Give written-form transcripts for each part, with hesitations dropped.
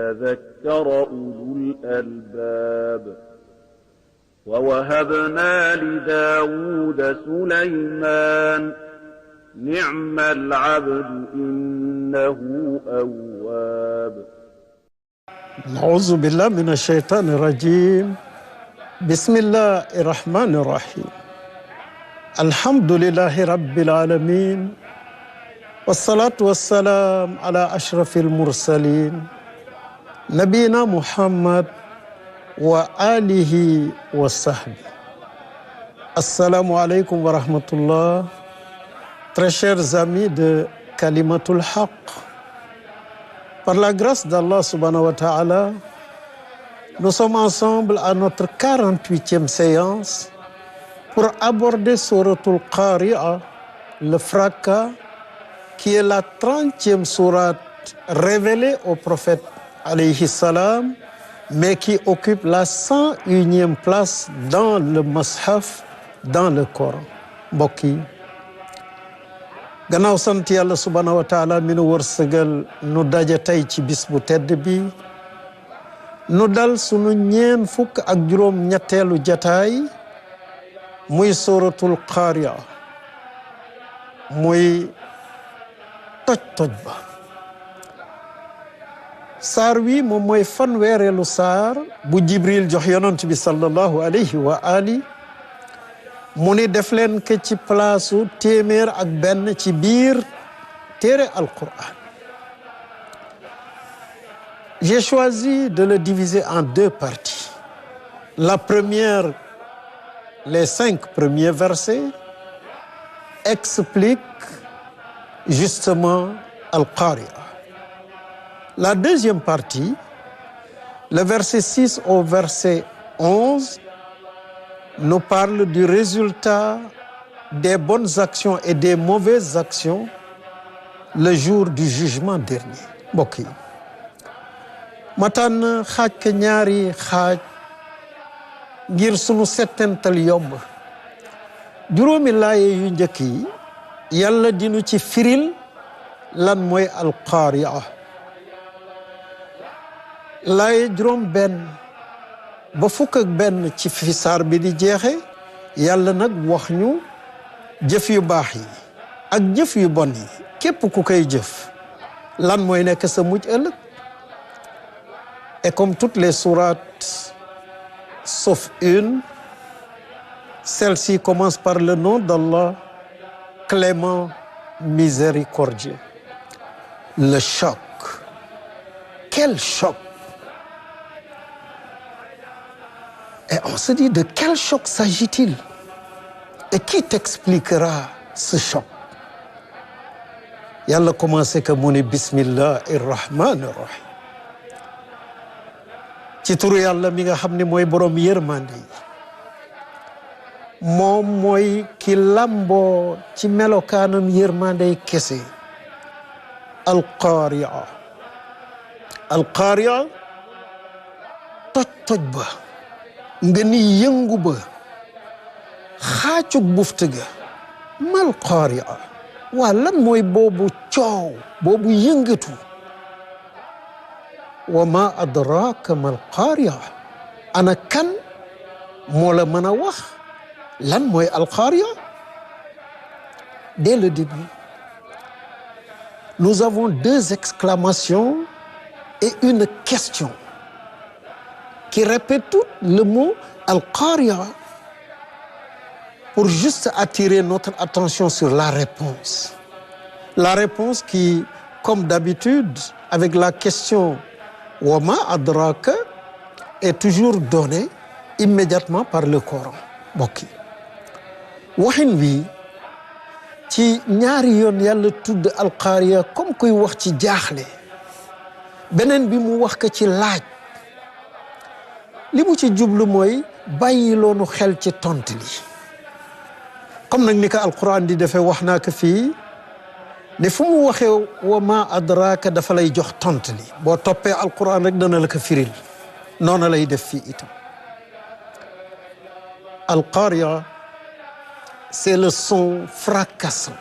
تذكر أولو الألباب ووهبنا لداود سليمان نعم العبد إنه أواب. أعوذ بالله من الشيطان الرجيم. بسم الله الرحمن الرحيم. الحمد لله رب العالمين والصلاة والسلام على أشرف المرسلين نبينا محمد وآله وصحبه. Assalamu alaikum wa rahmatullah. Très chers amis de Kalimatul Haq, par la grâce d'Allah subhanahu wa ta'ala, nous sommes ensemble à notre 48e séance pour aborder Souratul Qari'a, le fracas, qui est la 30e sourate révélée au prophète alayhi salam, mais qui occupe la 101e place dans le Mushaf, dans le Coran. Mbokk yi, gannaaw sant yàlla subhanahu wa taala mi nu wërsëgal nu daje tey ci bis bu tedd bi, nu dal sunu ñeen fukk ak juróom ñetteelu jataay muy suratul Qari'a, muy toj ba. saar wi moom mooy fanweereelu saar bu Jibril jox yonent bi sallallahu alayhi wa ali mu ni def leen ke ci palaasu téeméer ak benn ci biir téere Al-Qur'an. J'ai choisi de le diviser en deux parties. La première, les 5 premiers versets, expliquent justement Al-Qari'a. La deuxième partie, le verset 6 au verset 11, nous parle du résultat des bonnes actions et des mauvaises actions le jour du jugement dernier. Mbokk yi, ma tànn xaaj ka ñaari xaaj ngir sunu settental yomb. Juróomi laaye yu njëkk yi yàlla dinu ci firil lan mooy Al-Qari'a. laaye juróom benn ba fukk ak benn ci fi saar bi di jeexe yàlla nag wax ñu jëf yu baax yi ak jëf yu bon yi képp ku koy jëf lan mooy nekk sa mujj ëllëg. Et comme toutes les sourates sauf une, celle-ci commence par le nom d'Allah, clément, miséricordieux. Le choc. Quel choc! Et on se dit, de quel choc s'agit-il? Et qui t'expliquera ce choc? Yàlla commencé que mu ne bismillahi rahmani rahim. ci turu yàlla mi nga xam ne mooy borom yërmande yi, moom mooy ki lamboo ci melokaanam yërmande yi kese. Al-Qari'a. Al-Qari'a, toj ba, nga ni yëngu ba, xaacug bufte ga. Mal Qari'a, waa lan mooy boobu coow, boobu yëngatu? wa ma adraka mal Qari'a, ana kan moo la mën a wax lan mooy Al-Qari'a? Dès le début, nous avons 2 exclamations et une question qui répètent tout le mot Al-Qari'a pour juste attirer notre attention sur la réponse. La réponse qui, comme d'habitude, avec la question wa ma adraka, est toujours donnée immédiatement par le Coran. Mbokk yi, waxin wi ci ñaari yoon yàlla tudd Al-Qari'a comme kuy wax ci jaaxle, beneen bi mu wax ko ci laaj. li mu ci jublu mooy bàyyi loonu xel ci tont li. comme nag ni ko Al-Quran di defee wax naa ko fii ne fu mu waxee wa ma adraka dafa lay jox tont li. boo toppee Al-Quran rek dana la ko firil. noonu lay def fii itam. Al-Qari'a, c'est le son fracassant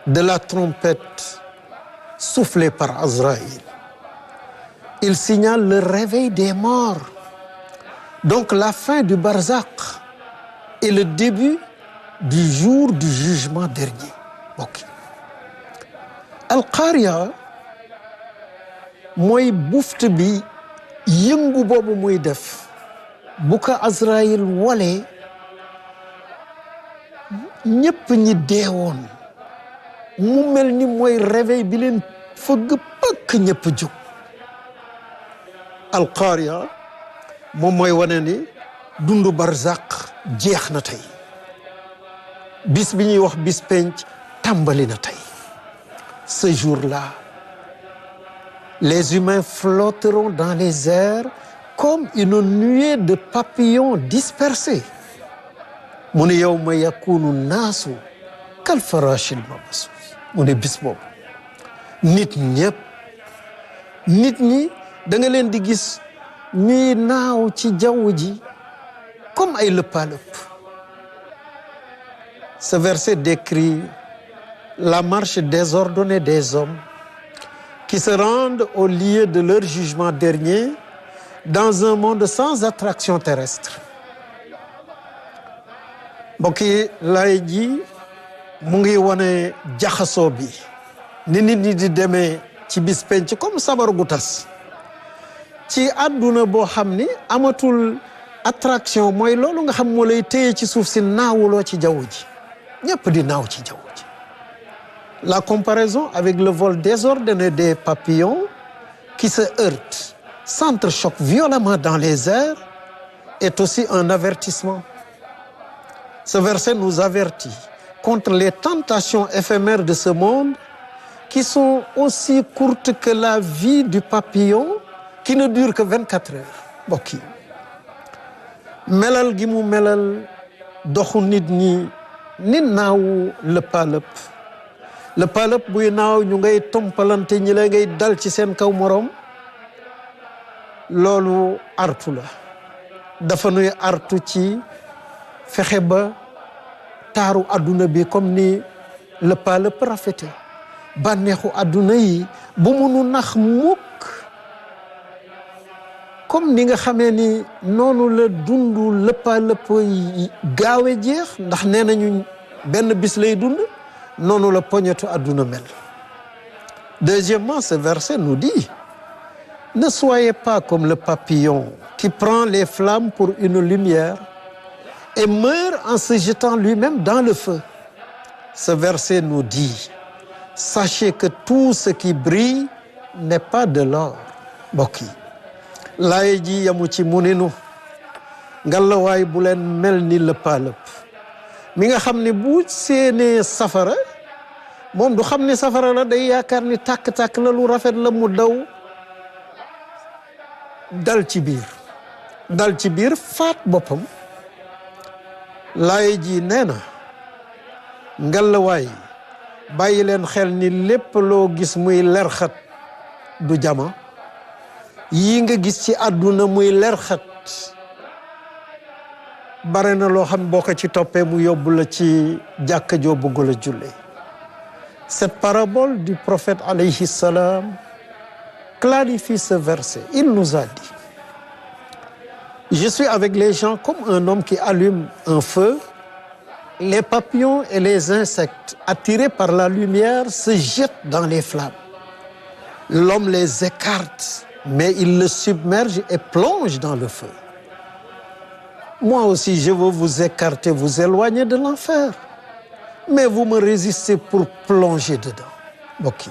de la trompette soufflée par Azraïl. il signale le réveil des morts, donc la fin du barzakh et le début du jour du jugement dernier. Ok. Al-Qari'a mooy bufte bi yëngu boobu muy def bu ko Azraïl walee ñépp ñi deewoon mu mel ni mooy réveil bi leen fëgg pëkk ñépp jóg. Al-Qari'a moom mooy wane ni dundu barzaq jeex na tey bis bi ñuy wax bis penc tàmbali na tey. Ce jour-là, les humains flotteront dans les airs comme une nuée de papillons dispersés. mu ne yawma yakunu naasu kal farashil mabsus. mu ne bis boobu nit ñi da nga leen di gis ñuy naaw ci jaww ji comme ay lëppaalëpp. Ce verset décrit la marche désordonnée des hommes qui se rendent au lieu de leur jugement dernier dans un monde sans attraction terrestre. mbokk yi laay ji mu ngi wane jaxasoo bi ni nit ñi di demee ci bis penc comme sabar gu tas ci àdduna boo xam ni amatul attraction mooy loolu nga xam moo lay téye ci suuf si naawuloo ci jaww ji ñëpp di naaw ci jaww ji. La comparaison avec le vol désordonné des papillons qui se heurtent, s'entrechoquent violemment dans les airs est aussi un avertissement. Ce verset nous avertit contre les tentations éphémères de ce monde qui sont aussi courtes que la vie du papillon qui ne dure que 24 heures. Mbokk yi melal gi mu melal doxu nit ñi ni naawu lëppaalëpp buy naaw ñu ngay tompalante ñi la ngay dal ci seen kaw moroom loolu artu la dafa nuy artu ci fexe ba taaru adduna bi comme ni lëppaalëpp rafete bànneexu adduna yi bu munu nax mukk comme ni nga xamee ni noonu la dundu lëppaalëpp gaawe jeex ndax nee nañu benn bis lay dund noonu la poñetu adduna mel. Deuxièmement, ce verset nous dit: ne soyez pas comme le papillon qui prend les flammes pour une lumière et meurt en se jetant lui-même dans le feu. Ce verset nous dit: sachez que tout ce qui brille n'est pas de l'or. Mbokk yi laay ji yamu ci muninu ngalawaay bu leen mel ni lëppaalëpp mi nga xam ne bu séenee safara moom du xam ne safara la day yaakaar ni tàkk-tàkk la lu rafet la mu daw dal ci biir faat boppam. laay ji nee na ngalawaay bàyyi leen xel ni lépp loo gis muy lerxat du jama yi nga gis ci àdduna muy lerxat bare na loo xam boo ko ci toppee mu yóbbu la ci jàkka joo bëggul a jullee. Cette parabole du prophète alayhi salam clarifie ce verset. Il nous a dit: je suis avec les gens comme un homme qui allume un feu. Les papillons et les insectes attirés par la lumière se jettent dans les flammes. L'homme les écarte, mais il le submerge et plonge dans le feu. Moi aussi, je veux vous écarter, vous éloigner de l'enfer, mais vous me résistez pour plonger dedans. Mbokk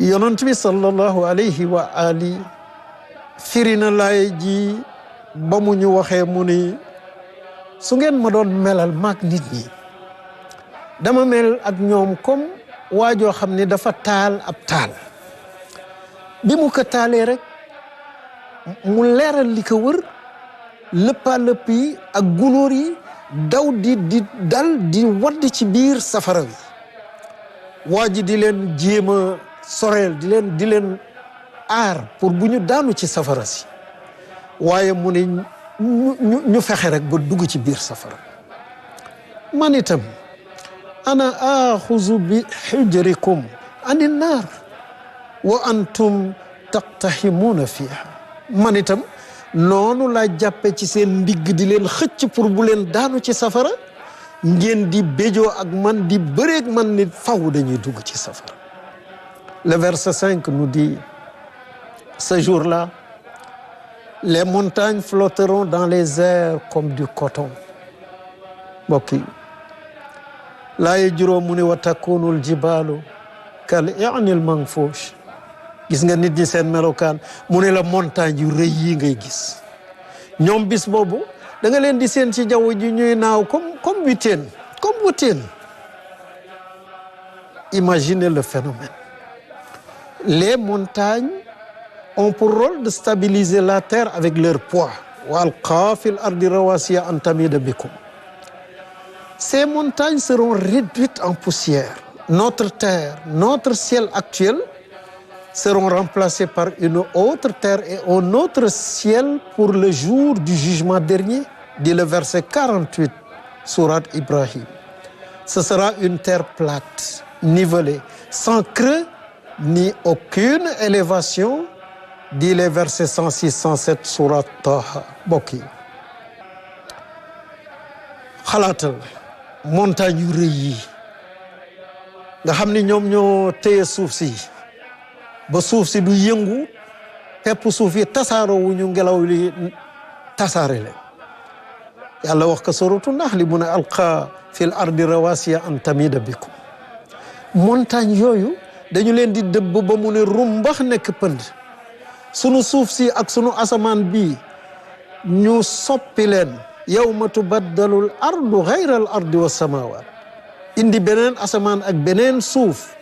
yi yonent bi sallallahu alayhi wa ali firi na laay ji ba mu ñu waxee mu ni su ngeen ma doon melal maag nit ñi dama mel ak ñoom comme waajoo xam ni dafa taal ab taal bi mu ko taalee rek mu leeral li ko wër lëppaalëpp yi ak gunóor yi daw di dal di wadd ci biir safara wi waa ji di leen jéem a soreel di leen aar pour bu ñu daanu ci safara si waaye mu ne ñu fexe rek ba dugg ci biir safara. man itam ana axuzu bi xujrikum ani naar wa antum taqtahimuuna fiha man itam noonu laa jàppe ci seen ndigg di leen xëcc pour bu leen daanu ci safara ngeen di béjoo ak man di bëreeg man nit faw dañuy dugg ci safara. Le verset 5 nous dit, ce jour-là, les montagnes flotteront dans les airs comme du coton. mbokk yi laaye juróom mu ne wa takunul jibaalu kal i'nil manfuush gis nga nit ñi seen melokaan mu ne la montagne yu rëy yi ngay gis ñoom bis boobu da nga leen di seen ci jaww ji ñuy naaw comme butéen. Imaginez le phénomène. Les montagnes ont pour rôle de stabiliser la terre avec leur poids. Wa alqa fil ardi rawasiya an tamida bikum. Ces montagnes seront réduites en poussière. Notre terre, notre ciel actuel seront remplacés par une autre terre et un autre ciel pour le jour du jugement dernier, dit le verset 48, sourate Ibrahim. Ce sera une terre plate, nivelée, sans creux ni aucune élévation, dit les versets 106, 107, sourate Taha. Mbokk yi xalaatal montagne yu rëy yi nga xam ni ñoom ñoo téye suuf si ba suuf si du yëngu pepp suuf yi tasaaroo wu ñu ngelaw li tasaare leen yàlla wax ko suratu Nahl mu ne alqa fil ardi rawasiya an tamida bikum montagne yooyu dañu leen di dëbb ba mu ne rumbax nekk pënd sunu suuf si ak sunu asamaan bi ñu soppi leen yawma tubaddalul ardu ghayral ardi was samawat indi beneen asamaan ak beneen suuf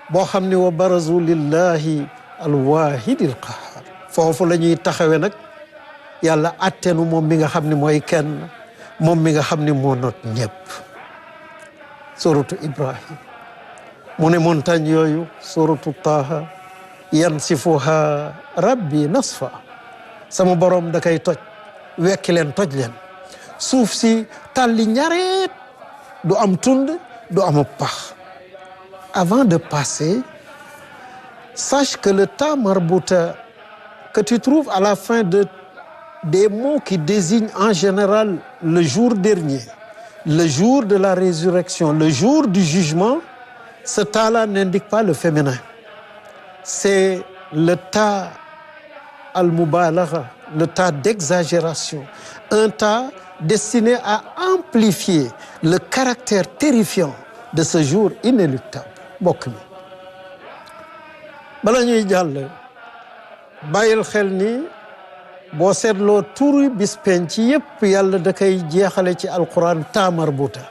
boo xam ne wa barazu lillahi alwahidil qahar foofu la ñuy taxawe nag yàlla attenu moom mi nga xam ne mooy kenn moom mi nga xam ne moo not ñëpp suratu Ibrahim mu ne montagne yooyu suratu Taha yansifuha rabbi nasfa sama borom da koy toj wekki leen toj leen suuf si tàlli ñareet du am tund du am pax. Avant de passer, sache que le ta marbuta que tu trouves à la fin des mots qui désignent en général le jour dernier, le jour de la résurrection, le jour du jugement, ce ta-là n'indique pas le féminin. C'est le ta al-mubalagha, le ta d'exagération, un ta destiné à amplifier le caractère terrifiant de ce jour inéluctable. Mbokk mi bala ñuy jàll bàyyil xel ni boo seetloo turu bis penc yépp yàlla da koy jeexale ci alquran taa marbuta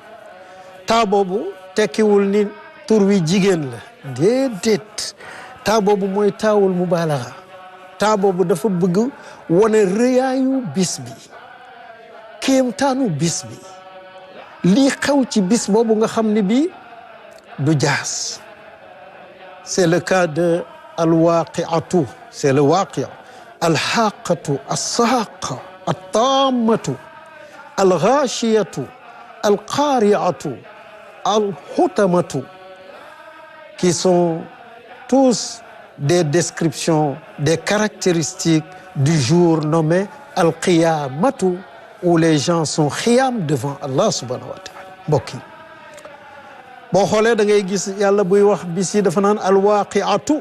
taa boobu tekkiwul ni tur wi jigéen la déedéet taa boobu mooy taawul mubaalaxa taa boobu dafa bëgg wone rëyaayu bis bi kéemtaanu bis bi lii xew ci bis boobu nga xam ne bii du jaas. C'est le cas de al-waqi'atu, c'est le waqi', al-haqatu, as-saqa, at-tammatu, al-ghashiyatu, al-qari'atu, al-hutamatu, qui sont tous des descriptions, des caractéristiques du jour nommé al-qiyamatu, où les gens sont khiyam devant Allah subhanahu wa ta'ala. Mbokk yi boo xoolee da ngay gis yàlla buy wax bis yi dafa naan alwaqiatu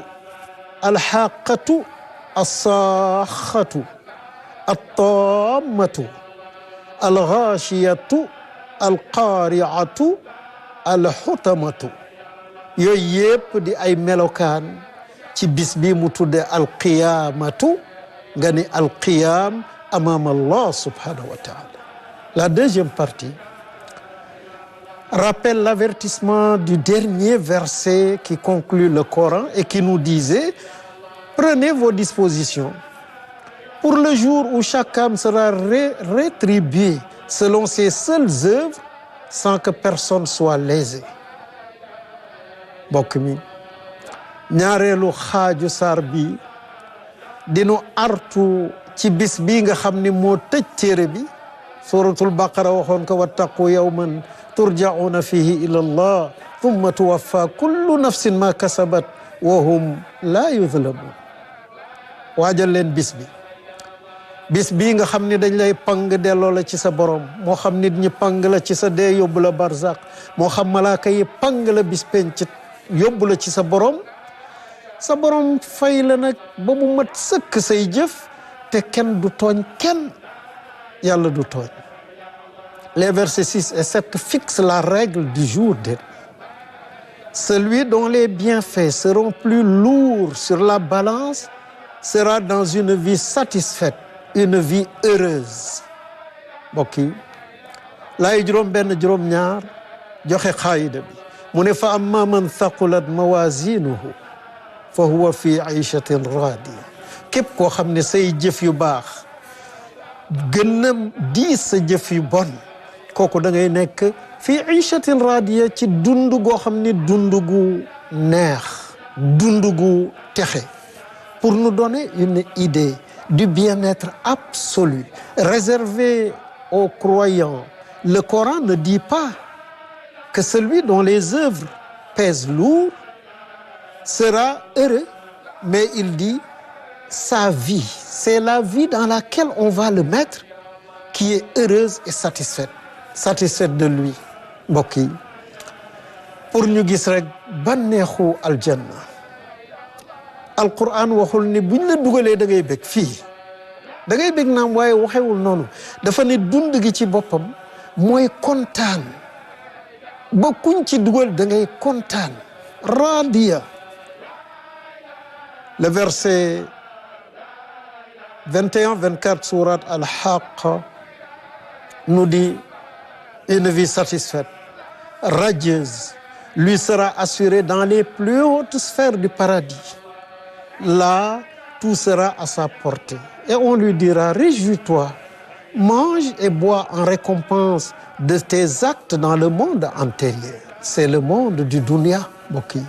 alxaqatu alsaaxatu altammatu alxaashiyatu alqaariatu alxutamatu yooyu yépp di ay melokaan ci bis bi mu tudde alqiyamatu nga ni alqiyam amam Allah subhanahu wa ta'ala. La deuxième partie rappelle l'avertissement du dernier verset qui conclut le Coran et qui nous disait: prenez vos dispositions pour le jour où chaque âme sera rétribuée selon ses seules œuvres sans que personne soit lésé. Mbokk mi ñaareelu xaaju saar bi dinu artu ci bis bi nga xam ni moo tëj téere bi. Suratul Baqara waxoon ko wattaqu yawman turja'una fihi ila Allah thumma tuwaffa kullu nafsin ma kasabat wa hum laa yuzlamun. waajal leen bis bi, bis bii nga xam ni dañ lay pang delloo la ci sa borom, moo xam nit ñi pang la ci sa dee yóbbu la barzak, moo xam malaaka yi pang la bis penc yóbbu la ci sa borom fay la nag ba mu mat sëkk say jëf, te kenn du tooñ kenn, yàlla du tooñ. Les versets 6 et 7 fixent la règle du jour dernier. Celui dont les bienfaits seront plus lourds sur la balance sera dans une vie satisfaite, une vie heureuse. mbokk yi laay juróom benn juróom ñaar joxe xaayida bi mu ne fa amma man thaqulat mawazinuhu fa huwa fi ayshatin radiya. képp koo xam ne say jëf yu baax gën a diis sa jëf yu bon, kooku da ngay nekk fi ayshatin radiya, ci dund goo xam ne dund gu neex, dund gu texe. Pour nous donner une idée du bien-être absolu réservé aux croyants, le Coran ne dit pas que celui dont les œuvres pèsent lourd sera heureux, mais il dit sa vie, c'est la vie dans laquelle on va le mettre qui est heureuse et satisfaite de lui. mbokk yi pour ñu gis rek bànneexu aljanna, alquran waxul ni buñ la dugalee da ngay bég fii, da ngay bég naam, waaye waxewul noonu. dafa ne dund gi ci boppam mooy kontaan, ba kuñ ci dugal da ngay kontaan. radiya. le verset 21-24 sourate Al-Haqqa nous dit une vie satisfaite, radieuse, lui sera assurée dans les plus hautes sphères du paradis. Là, tout sera à sa portée. Et on lui dira, réjouis-toi, mange et bois en récompense de tes actes dans le monde antérieur. C'est le monde du dunya, mbokk yi.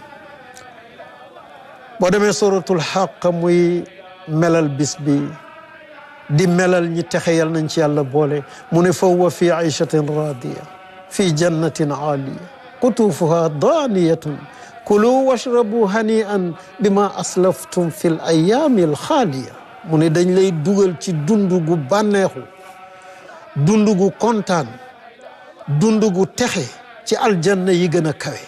boo demee suratul Haqqa muy melal bis bi, di melal ñi texe, yal nañ ci yàlla boole. mu ne fa huwa fi ayshatin radiya fi jannatin aaliya qutuufuha daaniyatun kulu washrabu hani'an bima aslaftum fil ayyaamil xaaliya. mu ne dañ lay dugal ci dund gu bànneexu, dund gu kontaan, dund gu texe ci aljanna yi gën a kawe.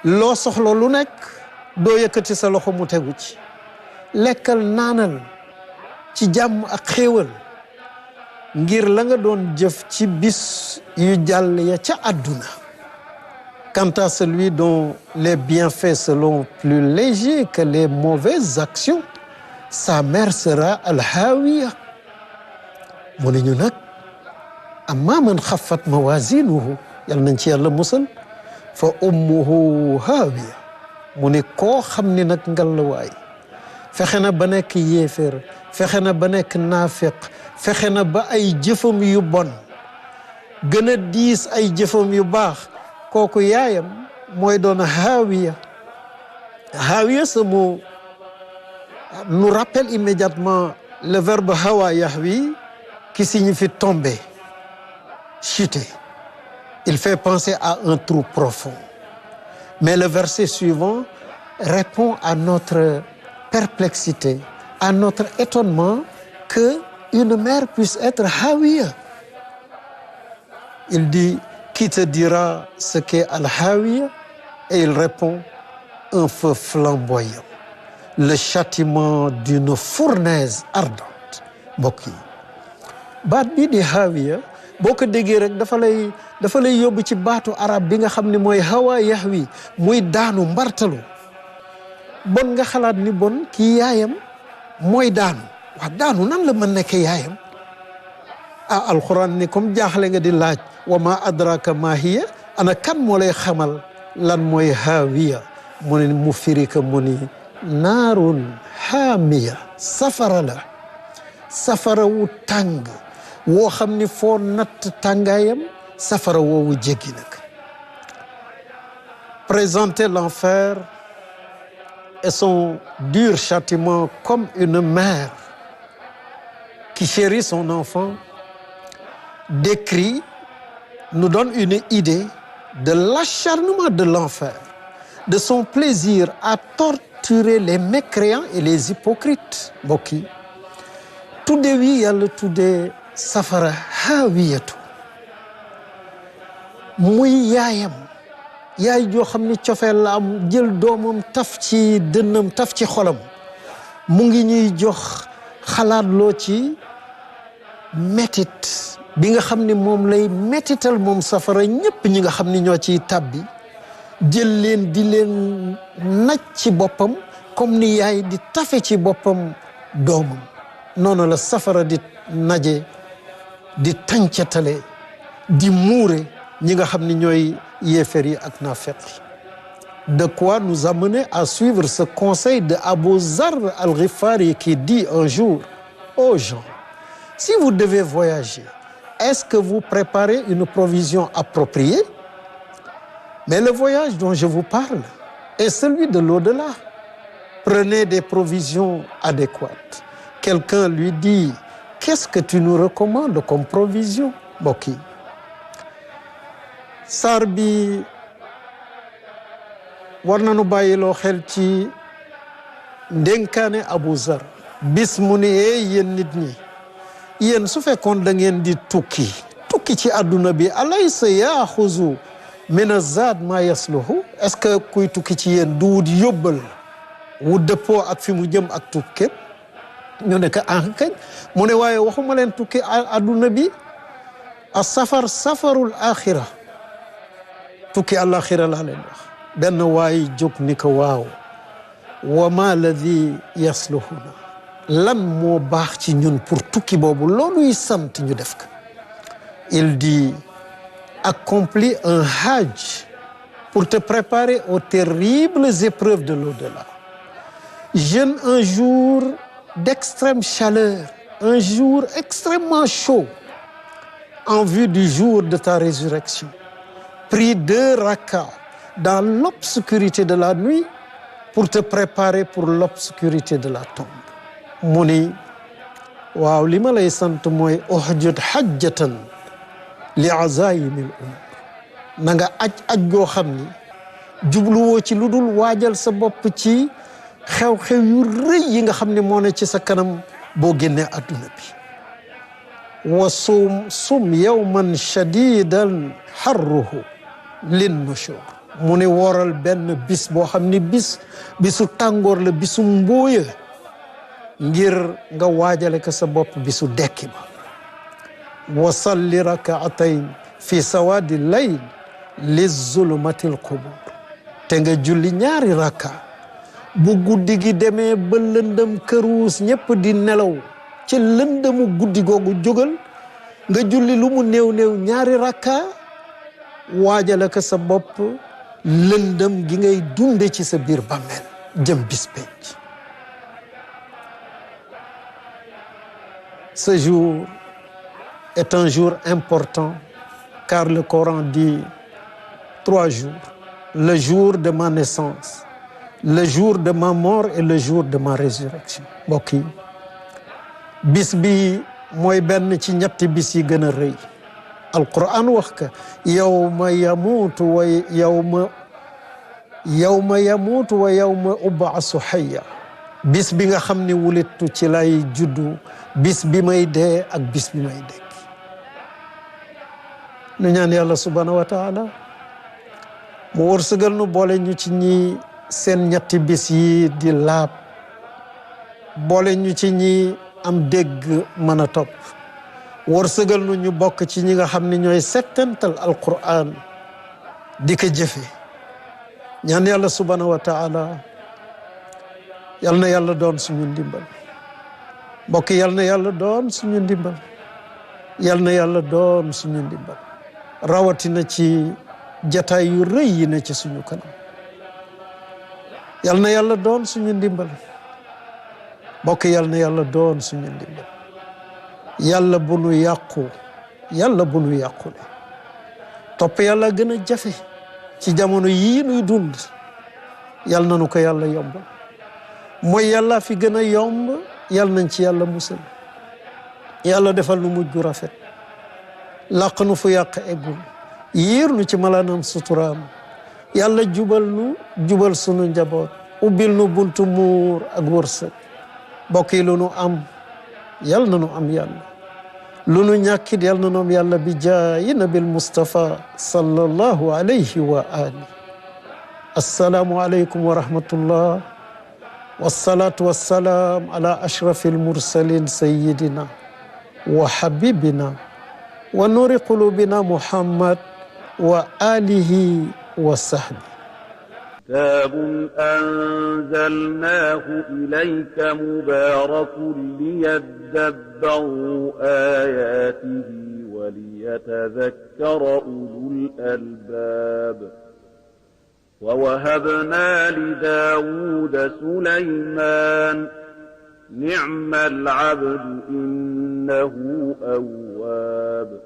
loo soxla lu nekk doo yëkkati sa loxo mu tegu ci. lekkal naanal ci jàmm ak xéewal, ngir la nga doon jëf ci bis yu jàll ya ca àdduna. Quant à celui dont les bienfaits seront plus légers que les mauvaises actions, sa mère sera al-hawiya. mu ne ñu nag amma man xaffat mawazinuhu, yal nañ ci yàlla musal, fa ummuhu hawiya. mu ne koo xam ni nag ngalawaay fexe na ba nekk yéeféer, fexe na ba nekk naafiq, fexe na ba ay jëfam yu bon gën a diis ay jëfam yu baax, kooku yaayam mooy doon hawiya. hawiya, ce mot nous rappelle immédiatement le verbe hawa yahwi, qui signifie tomber, chuter. Il fait penser à un trou profond. Mais le verset suivant répond à notre perplexité, à notre étonnement que une mère puisse être hawiya. Il dit, qui te dira ce qu'est al-hawiya? Et il répond, un feu flamboyant, le châtiment d'une fournaise ardente. mbokk yi baat bii di hawiya boo ko déggee rek dafa lay yóbbu ci baatu arab bi nga xam ne mooy hawa yahwi, muy daanu, mbartalu. bon nga xalaat ni bon kii yaayam mooy daanu. wax daanu nan la mën nekk yaayam? alquran ni comme jaaxle nga di laaj, wa ma adraka ma hiya, ana kan moo lay xamal lan mooy hawiya? mu ne mu firika mu ni naarun haamiya, safara la, safara wu tàng woo xam ni foo natt tàngaayam, safara woowu jéggi nag. Présenter l'enfer et son dur châtiment comme une mère qui chérit son enfant décrit, nous donne une idée de l'acharnement de l'enfer, de son plaisir à torturer capturer les mécréants et les hypocrites mbokk yi tudde wi yàlla tudde safara haawiyatu muy yaayam yaay joo xam ni cofeel la am jël doomam taf ci dënnam taf ci xolam mu ngi ñuy jox xalaat loo ci métit bi nga xam ni moom lay métital moom safara ñépp ñi nga xam ni ñoo ciy tàbbi jël leen di leen naj ci boppam comme ni yaay di tafe ci boppam doomam noonu la safara di naje di tàncatale di muure ñi nga xam ni ñooy yéefar yi ak naafeq de quoi nous amener à suivre ce conseil de Abu Zarr al-Ghifari qui dit un jour aux gens si vous devez voyager est-ce que vous préparez une provision appropriée? Mais le voyage dont je vous parle est celui de l'au-delà. Prenez des provisions adéquates. Quelqu'un lui dit, qu'est-ce que tu nous recommandes comme provision? mbokk yi saar bi war nañu bàyyiloo xel ci ndénkaane Abu Zar bis mu ni yéen nit ñi yéen su fekkoon da ngeen di tukki ci àdduna bi alaysa yaaxuzu min azad ma yasluhu est-ce que kuy tukki ci yéen du wut yóbbal wu dëppoo ak fi mu jëm ak tukki ñu ne ko kañ mu ne waaye waxuma leen tukki àdduna bi a safar safarul axira tukki àlaxira laa leen wax benn waay jóg ni ko waaw wa ma alladi yasluhuna lan moo baax ci ñun pour tukki boobu looluy sant ñu def ko il dit accomplis un hajj pour te préparer aux terribles épreuves de l'au-delà. Jeûne un jour d'extrême chaleur, un jour extrêmement chaud en vue du jour de ta résurrection. Prie 2 rakats dans l'obscurité de la nuit pour te préparer pour l'obscurité de la tombe. mu ni waaw li ma lay sant mooy uhjud hajjatan li azaayimil umur na nga aj goo xam ni jubluwoo ci lu dul waajal sa bopp ci xew-xew yu rëy yi nga xam ne moo ne ci sa kanam boo génnee adduna bi wa sum yawman shadidan harruhu lin nushur mu ne wooral benn bis boo xam ni bisu tàngoor la bisu mbóoya ngir nga waajale ko sa bopp bisu dekki ba wa salli rakaatayn fi sawadi layl lizulmatil qubur te nga julli ñaari raka bu guddi gi demee ba lëndëm këruus ñépp di nelaw ci lëndëmu guddi googu jógal nga julli lu mu néew ñaari raka waajale ko sa bopp lëndëm gi ngay dunde ci sa biir bàmmeel jëm bis penc. Ce jour est un jour important car le Coran dit 3 jours. Le jour de ma naissance, le jour de ma mort et le jour de ma résurrection. mbokk yi bis bi mooy benn ci ñetti bis yi gën a rëy. Alquran wax ka yawma yamuutu wa yawma ub'asu hayya. bis bi nga xam ni wulitu ci lay juddu bis bi may dee ak bis bi may dekki nu ñaan yàlla subhanahu wa taala mu wërsëgal nu boole ñu ci ñi seen ñetti bis yi di laab boole ñu ci ñi am dégg mën a topp wërsëgal nu ñu bokk ci ñi nga xam ni ñooy settantal alquran di ko jëfe ñaan yàlla subhanahu wa taala yal na yàlla doon suñu ndimbal mbokk yal na yàlla doon suñu ndimbal yal na yàlla doon suñu ndimbal rawatina ci jataay yu rëy yi ne ci suñu kanam yal na yàlla doon suñu ndimbal mbokk yal na yàlla doon suñu ndimbal yàlla bu nu yàqu yàlla bu nu yàqule topp yàlla gën a jafe ci jamono yii nuy dund yal na nu ko yàlla yombal mooy yàlla fi gën a yomb yàlla nañ ci yàlla musal yàlla defal nu mujj gu rafet làq nu fu yàq eggul yiir nu ci malaanam suturaam yàlla jubal nu jubal sunu njaboot ubbil nu buntu muur ak wërsëg bokk yi lu nu am yal na nu am yàlla lu nu ñàkkit yal na nu am yàlla bi jaayi nabil Mustafa sallallahu alayhi wa ali assalaamu aleykum wa rahmatullah wassalatu wassalaam ala ashrafil mursalin sayyidina wa habibina wa nuri qulubina Muhammad wa alihi wa sahbi كتاب أنزلناه إليك مبارك ليدبروا آياته وليتذكر أولو الألباب ووهبنا لداود سليمان نعم العبد إنه أواب